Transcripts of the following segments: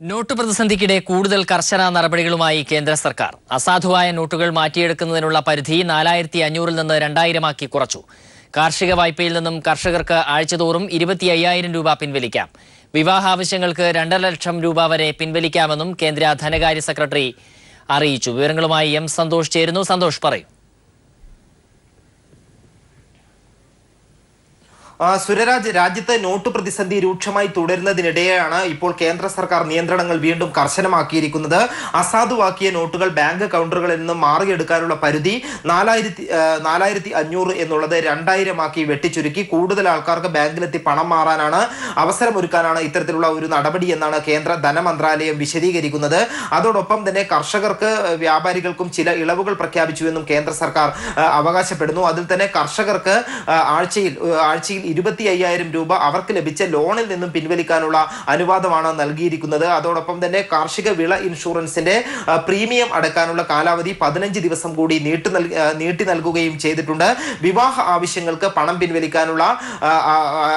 Not പ്രതിസന്ധിക്കിടെ കൂടുതൽ കർശന നടപടികളുമായി കേന്ദ്ര സർക്കാർ. അസാധുവായ നോട്ടുകൾ മാറ്റിയെടുക്കുന്നതിനുള്ള പരിധി 4500-ൽ നിന്ന് 2000-ആക്കി കുറച്ചു. കാർഷിക വായ്പയിൽ നിന്നും കർഷകർക്ക് ആഴ്ചതോറും 25,000 രൂപ പിൻവലിക്കാം. വിവാഹ ആവശ്യങ്ങൾക്ക് 2.5 ലക്ഷം രൂപ വരെ പിൻവലിക്കാമെന്നും കേന്ദ്ര ധനകാര്യ സെക്രട്ടറി അറിയിച്ചു. വിവരങ്ങളുമായി എം സന്തോഷ് ചേരുന്നു. സന്തോഷ്, പറയൂ. സുരരാജ്, രാജ്യത്ത് നോട്ട് പ്രതിസന്ധി രൂക്ഷമായി തുടരുന്നതിനിടെയാണ് ഇപ്പോൾ കേന്ദ്ര സർക്കാർ നിയന്ത്രണങ്ങൾ വീണ്ടും കർശനമാക്കിയിരിക്കുന്നത്. അസാധുവാക്കിയ നോട്ടുകൾ ബാങ്ക് കൗണ്ടറുകളിൽ നിന്നും മാറിയെടുക്കാനുള്ള പരിധി 4500 എന്നുള്ളത് 2000-ആക്കി വെട്ടിച്ചുരുക്കി. കൂടുതൽ ആൾക്കാർക്ക് ബാങ്കിലെത്തി പണം മാറാനാണ് അവസരമൊരുക്കാനാണ് ഇത്തരത്തിലുള്ള ഒരു നടപടി എന്നാണ് കേന്ദ്ര ധനമന്ത്രാലയം വിശദീകരിക്കുന്നത്. അതോടൊപ്പം തന്നെ കർഷകർക്ക്, വ്യാപാരികൾക്കും ചില ഇളവുകൾ പ്രഖ്യാപിച്ചുവെന്നും കേന്ദ്ര സർക്കാർ അവകാശപ്പെടുന്നു. അതിൽ തന്നെ കർഷകർക്ക് ആഴ്ചയിൽ 25,000 രൂപ അവർക്ക് ലഭിച്ച ലോണിൽ നിന്നും പിൻവലിക്കാനുള്ള അനുവാദമാണ് നൽകിയിരിക്കുന്നത്. അതോടൊപ്പം തന്നെ കാർഷിക വിള ഇൻഷുറൻസിന്റെ പ്രീമിയം അടക്കാനുള്ള കാലാവധി 15 ദിവസം കൂടി നീട്ടി നൽകുകയും ചെയ്തിട്ടുണ്ട്. വിവാഹ ആവശ്യങ്ങൾക്ക് പണം പിൻവലിക്കാനുള്ള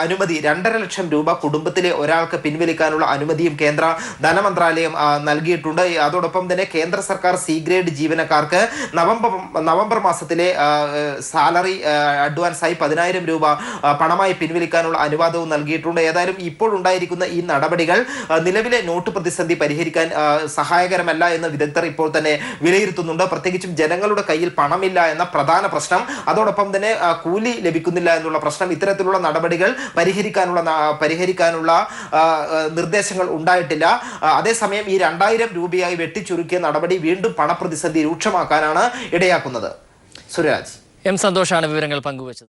അനുമതി 2.5 ലക്ഷം രൂപ കുടുംബത്തിലെ ഒരാൾക്ക് പിൻവലിക്കാനുള്ള അനുമതിയും കേന്ദ്ര ധനമന്ത്രാലയം നൽകിയിട്ടുണ്ട്. അതോടൊപ്പം തന്നെ കേന്ദ്ര സർക്കാർ സി ഗ്രേഡ് ജീവനക്കാർക്ക് നവംബർ മാസത്തിലെ സാലറി അഡ്വാൻസായി 10,000 രൂപ പണമായി പിൻവലിക്കാനുള്ള അനുവാദവും നൽകിയിട്ടുണ്ട്. ഏതായാലും ഇപ്പോൾ ഉണ്ടായിരിക്കുന്ന ഈ നടപടികൾ നിലവിലെ നോട്ട് പ്രതിസന്ധി പരിഹരിക്കാൻ സഹായകരമല്ല എന്ന് വിദഗ്ധർ ഇപ്പോൾ തന്നെ വിലയിരുത്തുന്നുണ്ട്. പ്രത്യേകിച്ചും ജനങ്ങളുടെ കയ്യിൽ പണമില്ല എന്ന പ്രധാന പ്രശ്നം, അതോടൊപ്പം തന്നെ കൂലി ലഭിക്കുന്നില്ല എന്നുള്ള പ്രശ്നം, ഇത്തരത്തിലുള്ള നടപടികൾ പരിഹരിക്കാനുള്ള നിർദ്ദേശങ്ങൾ ഉണ്ടായിട്ടില്ല. അതേസമയം ഈ 2000 രൂപയായി വെട്ടിച്ചുരുക്കിയ നടപടി വീണ്ടും പണപ്രതിസന്ധി രൂക്ഷമാക്കാനാണ് ഇടയാക്കുന്നത്. സുരാജ്, എം സന്തോഷാണ് വിവരങ്ങൾ പങ്കുവച്ചത്.